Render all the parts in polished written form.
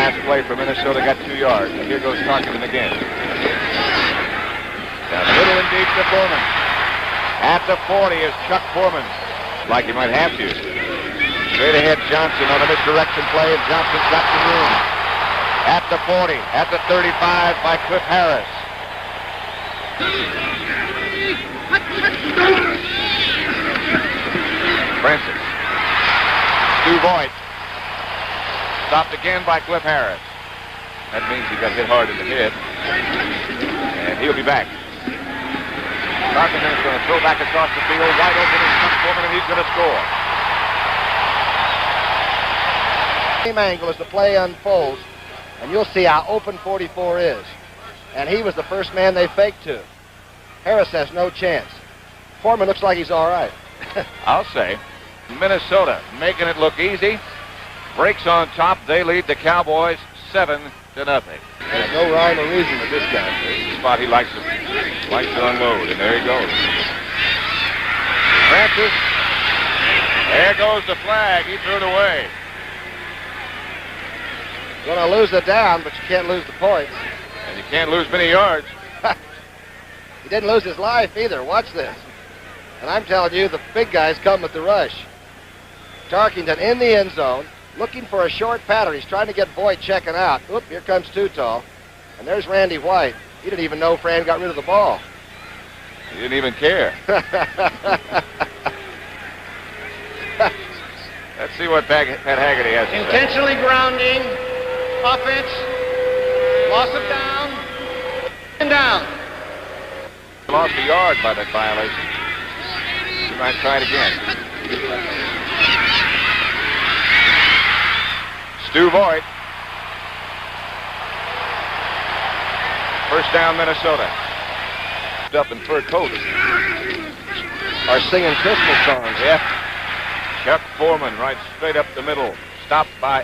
last play for Minnesota got 2 yards. And here goes Tarkenton again. Down the middle and deep to Foreman. At the 40 is Chuck Foreman. Like he might have to. Straight ahead Johnson on a misdirection play, and Johnson's got some room. At the 40, at the 35 by Cliff Harris. Francis. Stu Voigt. Stopped again by Cliff Harris. That means he got hit hard in the head. And he'll be back. Tarkenton's going to throw back across the field. Wide open is Chuck Foreman, and he's going to score. Same angle as the play unfolds, and you'll see how open 44 is. And he was the first man they faked to. Harris has no chance. Foreman looks like he's all right. I'll say. Minnesota making it look easy. Breaks on top. They lead the Cowboys 7-0. There's no rhyme or reason with this guy. This is the spot he likes to unload, and there he goes. Francis. There goes the flag. He threw it away. You're going to lose the down, but you can't lose the points. And you can't lose many yards. He didn't lose his life either. Watch this. And I'm telling you, the big guys come with the rush. Tarkenton in the end zone, looking for a short pattern. He's trying to get Voigt checking out. Oop, here comes Too Tall. And there's Randy White. He didn't even know Fran got rid of the ball. He didn't even care. Let's see what Pat Haggerty has to say. Intentionally grounding, offense, loss of down, and down. Lost a yard by that violation. He might try it again. Stu Voigt. First down, Minnesota. Up in fur coats. Are singing Christmas songs. Yeah. Chuck Foreman right straight up the middle. Stopped by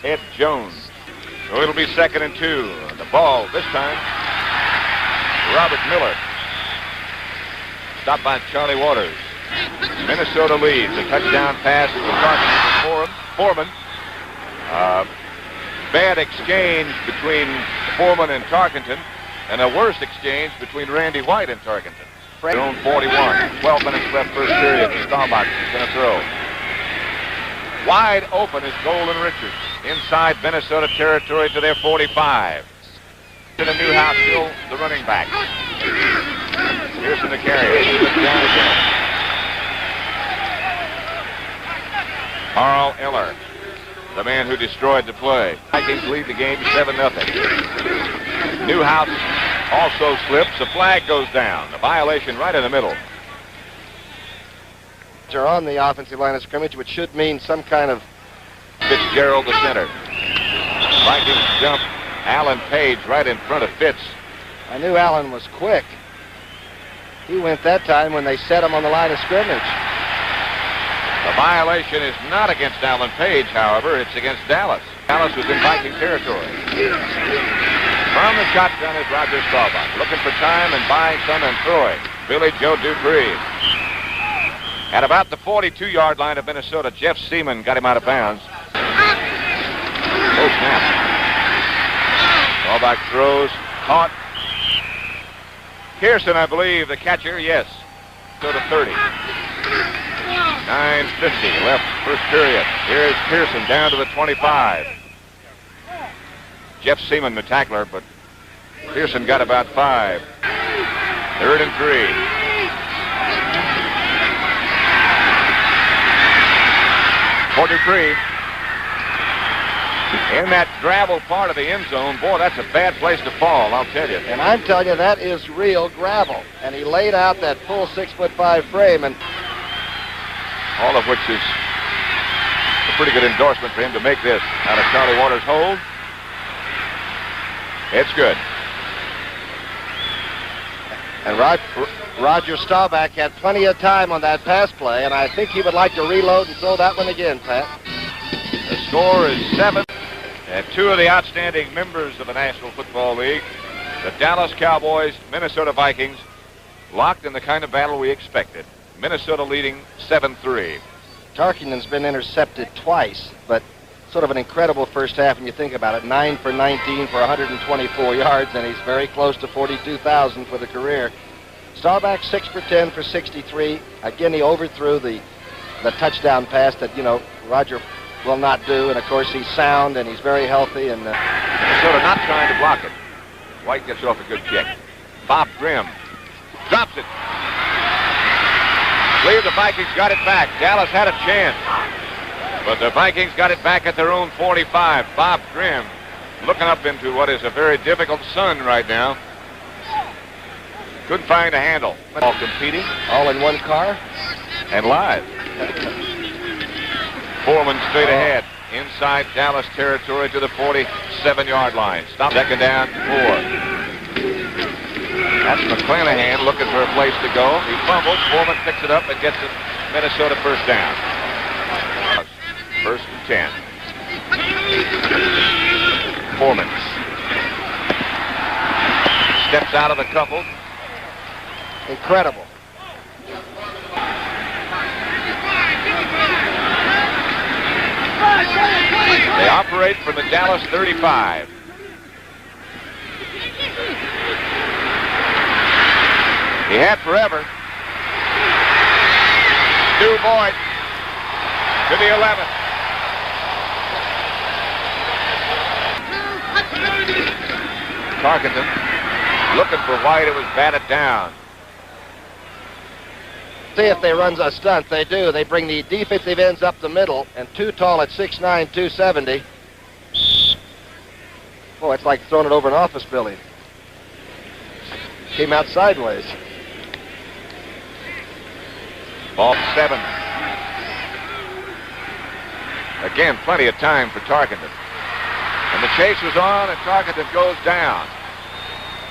Ed Jones. So it'll be 2nd and 2. The ball this time, Robert Miller. Stopped by Charlie Waters. Minnesota leads. A touchdown pass to Foreman. Bad exchange between Foreman and Tarkenton, and a worse exchange between Randy White and Tarkenton. Their own 41. 12 minutes left first period. Staubach is going to throw. Wide open is Golden Richards. Inside Minnesota territory to their 45. To the Newhouse, still the running back. Pearson the carrier. Down again. Carl Eller, the man who destroyed the play. Vikings lead the game 7-0. Newhouse also slips. A flag goes down. A violation right in the middle. They're on the offensive line of scrimmage, which should mean some kind of... Fitzgerald, the center. Vikings jump Alan Page right in front of Fitz. I knew Allen was quick. He went that time when they set him on the line of scrimmage. The violation is not against Alan Page, however. It's against Dallas. Dallas was in Viking territory. From the shotgun is Roger Staubach, looking for time and buying some and throwing. Billy Joe Dupree. At about the 42-yard line of Minnesota, Jeff Seaman got him out of bounds. Oh, snap. Staubach throws, caught. Pearson, I believe, the catcher, yes. So to 30. 9:50 left first period. Here's Pearson down to the 25. Jeff Seaman, the tackler, but Pearson got about 5. 3rd and 3. For Dupree. In that gravel part of the end zone, boy, that's a bad place to fall, I'll tell you. And I'm telling you, that is real gravel. And he laid out that full 6'5" frame, and all of which is a pretty good endorsement for him to make this out of Charlie Waters' hold. It's good. And Roger Staubach had plenty of time on that pass play, and I think he would like to reload and throw that one again, Pat. The score is 7. And 2 of the outstanding members of the National Football League, the Dallas Cowboys, Minnesota Vikings, locked in the kind of battle we expected. Minnesota leading 7-3. Tarkenton's been intercepted twice, but Sort of an incredible first half when you think about it. 9 for 19 for 124 yards, and he's very close to 42,000 for the career. Staubach 6 for 10 for 63. Again, he overthrew the touchdown pass that, you know, Roger will not do. And, of course, he's sound and he's very healthy. And Minnesota not trying to block it. White gets off a good kick. Bob Grimm drops it. I believe the Vikings got it back. Dallas had a chance. But the Vikings got it back at their own 45. Bob Grimm looking up into what is a very difficult sun right now. Couldn't find a handle. All competing. all in one car. And live. Foreman straight ahead. Inside Dallas territory to the 47-yard line. Stop. Second down, 4. That's McClanahan looking for a place to go. He fumbles. Foreman picks it up and gets it. Minnesota first down. First and 10. Foreman steps out of the couple. Incredible. They operate from the Dallas 35. He had forever. Stu Boyd to the 11. Tarkenton looking for White. It was batted down. See if they run a stunt. They do. They bring the defensive ends up the middle, and too tall at 6'9", 270. Oh, it's like throwing it over an office building. Came out sideways. Ball 7. Again, plenty of time for Tarkenton. And the chase was on, and Tarkenton goes down.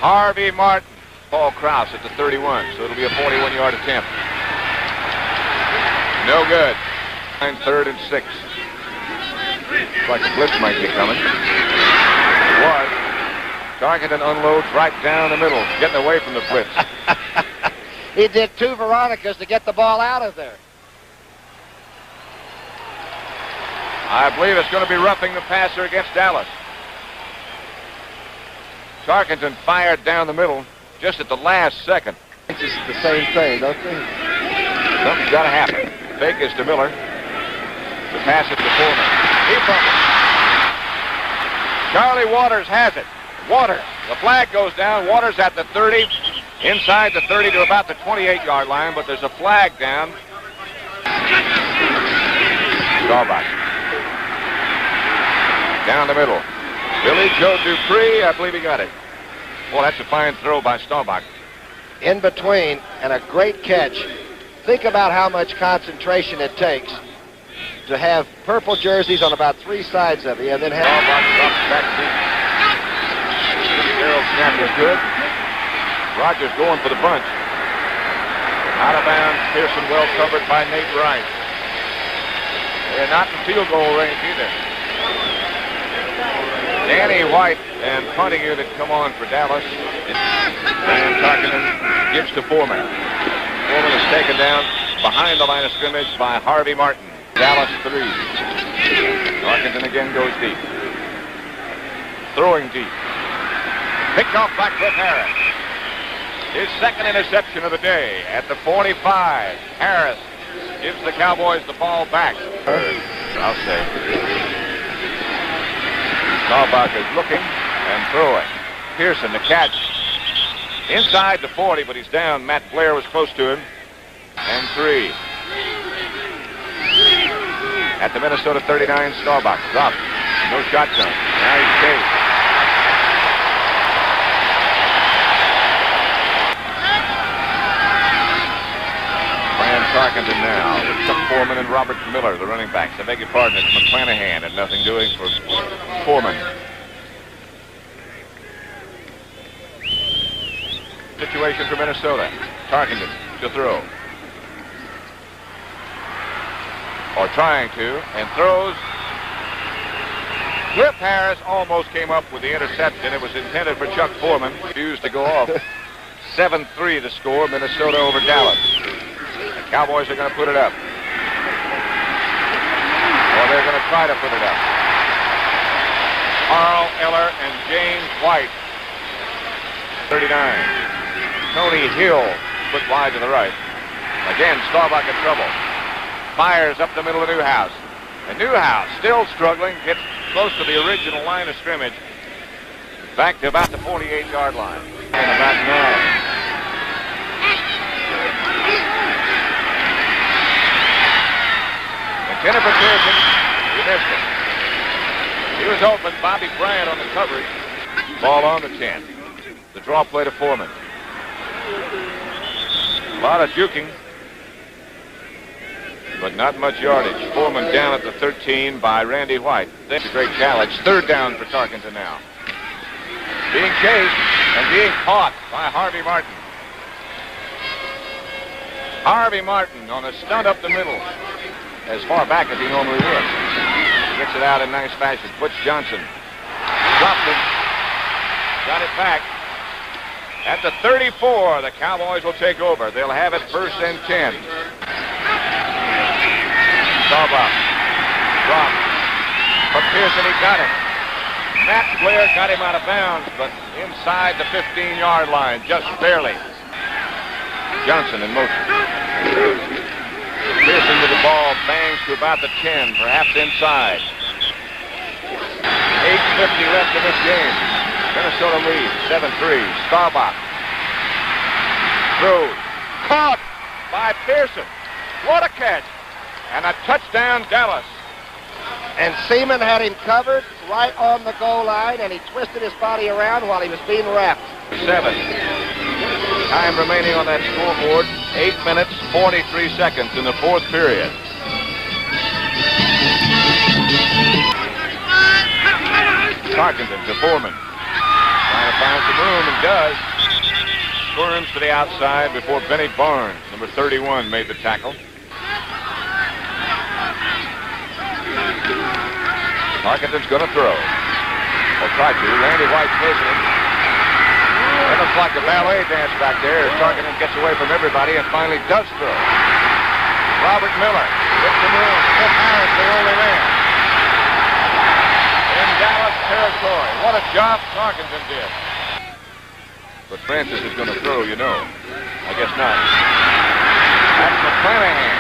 Harvey Martin. Paul Krause at the 31, so it'll be a 41-yard attempt. No good. 3rd and 6. Looks like a blitz might be coming. It was. Tarkenton unloads right down the middle, getting away from the blitz. He did 2 Veronicas to get the ball out of there. I believe it's going to be roughing the passer against Dallas. Tarkenton fired down the middle just at the last second. It's just the same thing, don't they? Something's got to happen. Fake is to Miller. The pass is to Foreman. He fumbles. Charlie Waters has it. Waters. The flag goes down. Waters at the 30. Inside the 30 to about the 28-yard line, but there's a flag down. Staubach. Down the middle. Billy Joe Dupree, I believe he got it. Well, that's a fine throw by Staubach. In between, and a great catch. Think about how much concentration it takes to have purple jerseys on about 3 sides of you, and then have... Staubach drops back deep. Arrow snap is good. Rogers going for the bunch. Out of bounds, Pearson well covered by Nate Wright. They're not in field goal range either. Danny White and punting unit come on for Dallas. Fran Tarkenton gives to Foreman. Foreman is taken down behind the line of scrimmage by Harvey Martin. Dallas 3. Tarkenton again goes deep. Throwing deep. Picked off by Cliff Harris. His second interception of the day at the 45. Harris gives the Cowboys the ball back. I'll say. Staubach is looking and throwing. Pearson the catch. Inside the 40, but he's down. Matt Blair was close to him. And 3. At the Minnesota 39, Staubach dropped. No shotgun. Now he's chased. Fran Tarkenton now with Chuck Foreman and Robert Miller, the running backs. I beg your pardon, it's McClanahan and nothing doing for Foreman. Situation for Minnesota. Tarkenton to throw. Or trying to, and throws. Cliff Harris almost came up with the interception. It was intended for Chuck Foreman. Refused to go off. 7-3 the score, Minnesota over Dallas. The Cowboys are going to put it up. Or they're going to try to put it up. Carl Eller and James White. 39. Tony Hill put wide to the right. Again, Staubach in trouble. Fires up the middle of Newhouse. And Newhouse, still struggling, gets close to the original line of scrimmage. Back to about the 48-yard line. And about now. McKenna for Pearson. He missed it. He was open. Bobby Bryant on the coverage. Ball on the 10. The draw play to Foreman. A lot of juking, but not much yardage. Foreman down at the 13 by Randy White. That's a great challenge. Third down for Tarkenton now. Being chased and being caught by Harvey Martin. Harvey Martin on a stunt up the middle, as far back as he normally would. Gets it out in nice fashion. Butch Johnson dropped it. Got it back. At the 34, the Cowboys will take over. They'll have it 1st and 10. Staubach dropped. But Pearson, he got it. Matt Blair got him out of bounds, but inside the 15-yard line, just barely. Johnson in motion. Pearson with the ball, bangs to about the 10, perhaps inside. 8:50 left in this game. Minnesota leads 7-3. Staubach throws. Caught by Pearson. What a catch. And a touchdown, Dallas. And Seaman had him covered right on the goal line, and he twisted his body around while he was being wrapped. 7. Time remaining on that scoreboard. 8 minutes, 43 seconds in the 4th period. Tarkenton to Foreman. Trying to find some room, and does. Squirms to the outside before Benny Barnes, number 31, made the tackle. Tarkenton's going to throw. Or try to. Randy White facing him. It looks like a ballet dance back there as Tarkenton gets away from everybody and finally does throw. Robert Miller gets the room. Cliff Harris, the only man. In Dallas territory. What a job Tarkenton did. But Francis is going to throw, you know. I guess not. That's McClanahan.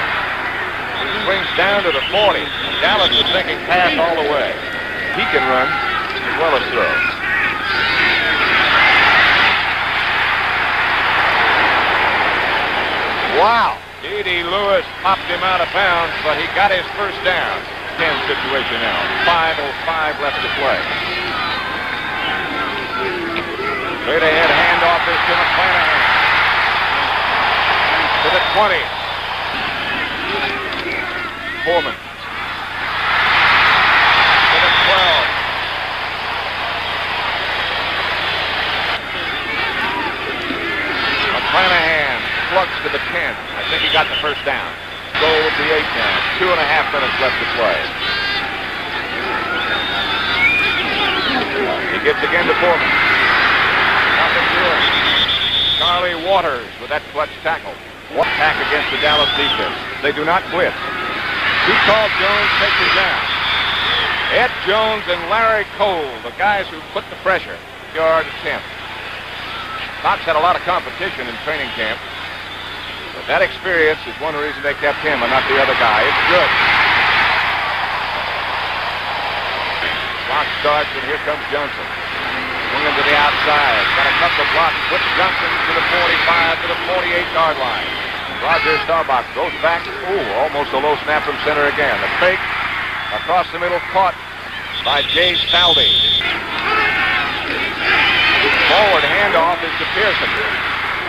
He swings down to the 40. Dallas is thinking pass all the way. He can run as well as throw. Wow. D.D. Lewis popped him out of bounds, but he got his first down. 10 situation now. 5:05 left to play. Straight ahead handoff is to McClanahan. To the 20. Foreman. To the 12. McClanahan slugs to the 10. I think he got the first down. Goal with the 8 now. 2.5 minutes left to play. He gets again to Foreman. Nothing doing. Charlie Waters with that clutch tackle. What attack against the Dallas defense. They do not blitz. Too tall Jones takes him down. Ed Jones and Larry Cole, the guys who put the pressure. Yard attempt. Cox had a lot of competition in training camp. But that experience is one reason they kept him and not the other guy. It's good. Clock starts and here comes Johnson. Swinging to the outside. Got a couple of blocks. Puts Johnson to the 45 to the 48-yard line. Roger Staubach goes back. Ooh, almost a low snap from center again. The fake across the middle caught by Jay Staubach. Forward handoff is to Pearson.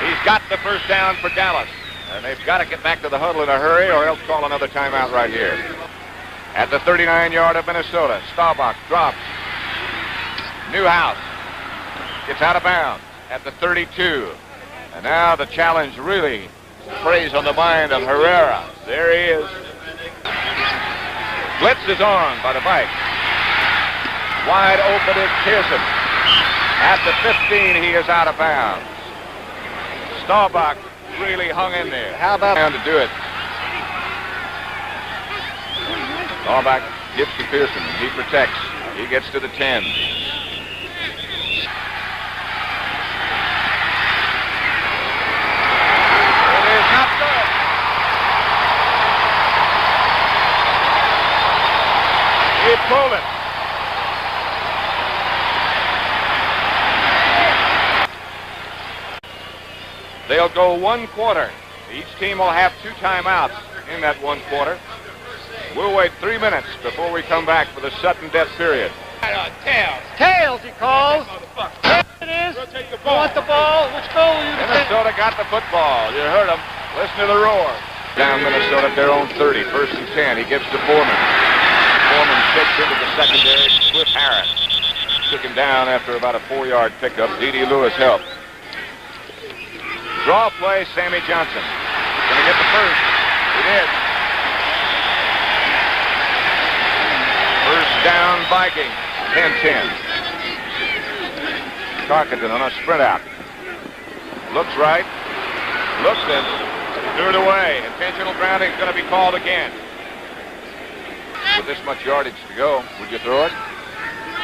He's got the first down for Dallas. And they've got to get back to the huddle in a hurry or else call another timeout right here. At the 39-yard of Minnesota, Staubach drops. Newhouse gets out of bounds at the 32. And now the challenge really preys on the mind of Herrera. There he is. Blitz is on by the Vikes. Wide open is Pearson. At the 15, he is out of bounds. Staubach really hung in there. How about down to do it? Staubach gives to Pearson, and he protects. He gets to the 10. It is not good. He pulled it. They'll go 1 quarter. Each team will have 2 timeouts in that 1 quarter. We'll wait 3 minutes before we come back for the sudden death period. Tails. Tails, he calls. It is. You want the ball? Which goal will you defend? Minnesota got the football. You heard him. Listen to the roar. Down Minnesota at their own 30. 1st and 10. He gives to Foreman. Foreman shakes into the secondary. Cliff Harris took him down after about a 4-yard pickup. D.D. Lewis helped. Draw play, Sammy Johnson. Gonna get the first. He did. First down, Vikings. 10-10. Tarkenton on a sprint out. Looks right. Looks and threw it away. Intentional grounding is going to be called again. With this much yardage to go, would you throw it?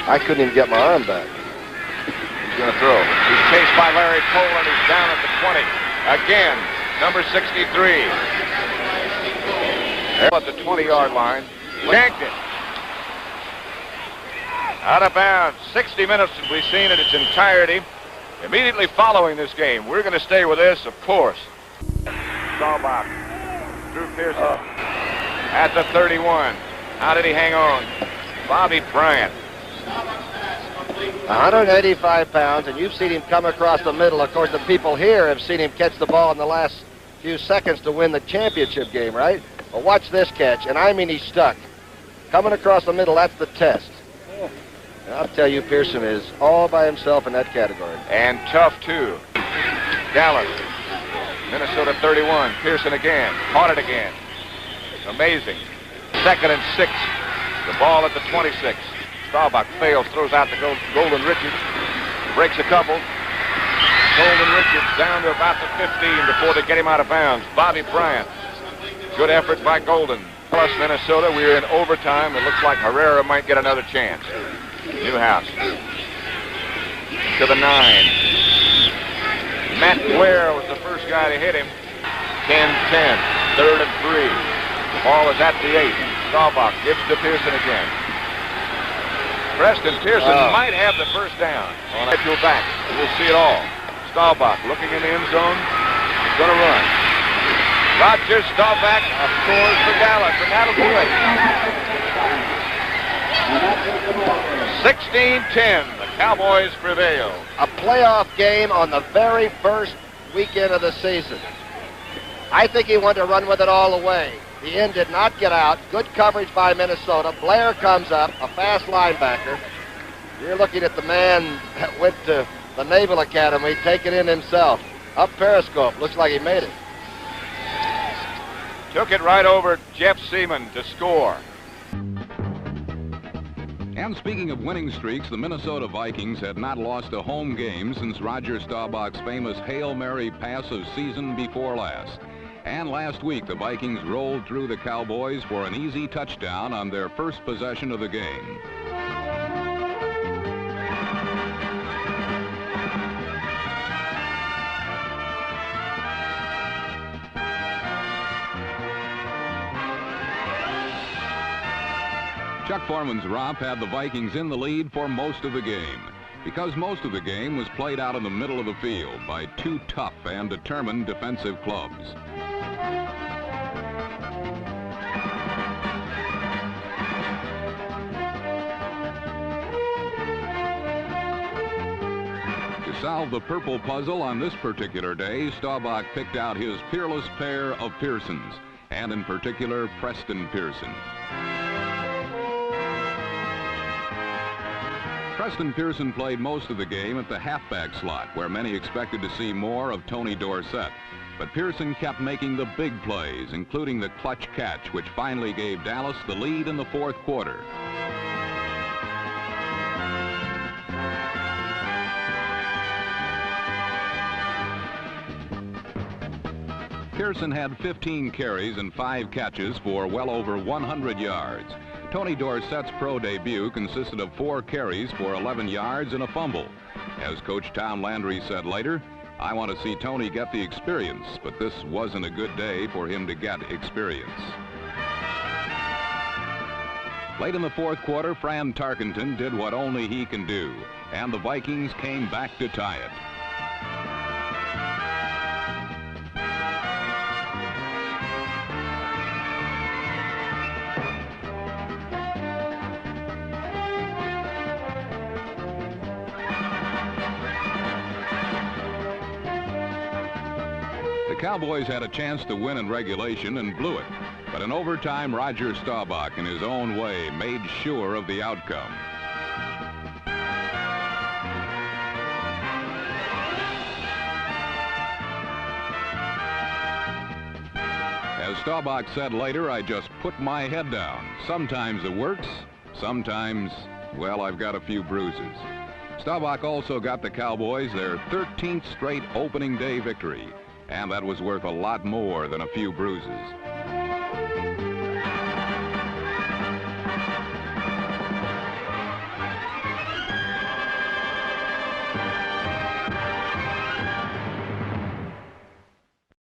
I couldn't even get my arm back. He's going to throw. He's chased by Larry Cole, and he's down at the 20. Again, number 63. At the 20-yard line. Yanked it. Out of bounds. 60 minutes as we've seen in its entirety. Immediately following this game, we're going to stay with this, of course. Staubach. Drew Pearson. At the 31. How did he hang on? Bobby Bryant. 185 pounds, and you've seen him come across the middle. Of course, the people here have seen him catch the ball in the last few seconds to win the championship game, right? Well, watch this catch, and I mean he's stuck. Coming across the middle, that's the test. And I'll tell you, Pearson is all by himself in that category. And tough, too. Dallas. Minnesota 31. Pearson again. Caught it again. Amazing. 2nd and 6. The ball at the 26. Staubach fails, throws out to Golden Richards. Breaks a couple. Golden Richards down to about the 15 before they get him out of bounds. Bobby Bryant. Good effort by Golden. Plus Minnesota, we're in overtime. It looks like Herrera might get another chance. Newhouse. To the 9. Matt Blair was the first guy to hit him. 10-10. 3rd and 3. The ball is at the 8. Staubach gives to Pearson again. Preston Pearson might have the first down on a back. We'll see it all. Staubach looking in the end zone. He's going to run. Rodgers, Staubach scores for Dallas, and that'll do it. 16-10. The Cowboys prevail. A playoff game on the very first weekend of the season. I think he wanted to run with it all the way. The end did not get out. Good coverage by Minnesota. Blair comes up, a fast linebacker. You're looking at the man that went to the Naval Academy, taking in himself. Up periscope. Looks like he made it. Took it right over Jeff Seaman to score. And speaking of winning streaks, the Minnesota Vikings had not lost a home game since Roger Staubach's famous Hail Mary pass of season before last. And last week, the Vikings rolled through the Cowboys for an easy touchdown on their first possession of the game. Chuck Foreman's romp had the Vikings in the lead for most of the game, because most of the game was played out in the middle of the field by 2 tough and determined defensive clubs. To solve the purple puzzle on this particular day, Staubach picked out his peerless pair of Pearsons, and in particular, Preston Pearson. Preston Pearson played most of the game at the halfback slot, where many expected to see more of Tony Dorsett. But Pearson kept making the big plays, including the clutch catch, which finally gave Dallas the lead in the 4th quarter. Pearson had 15 carries and 5 catches for well over 100 yards. Tony Dorsett's pro debut consisted of 4 carries for 11 yards and a fumble. As Coach Tom Landry said later, "I want to see Tony get the experience, but this wasn't a good day for him to get experience." Late in the 4th quarter, Fran Tarkenton did what only he can do, and the Vikings came back to tie it. The Cowboys had a chance to win in regulation and blew it. But in overtime, Roger Staubach, in his own way, made sure of the outcome. As Staubach said later, "I just put my head down. Sometimes it works, sometimes, well, I've got a few bruises." Staubach also got the Cowboys their 13th straight opening day victory, and that was worth a lot more than a few bruises.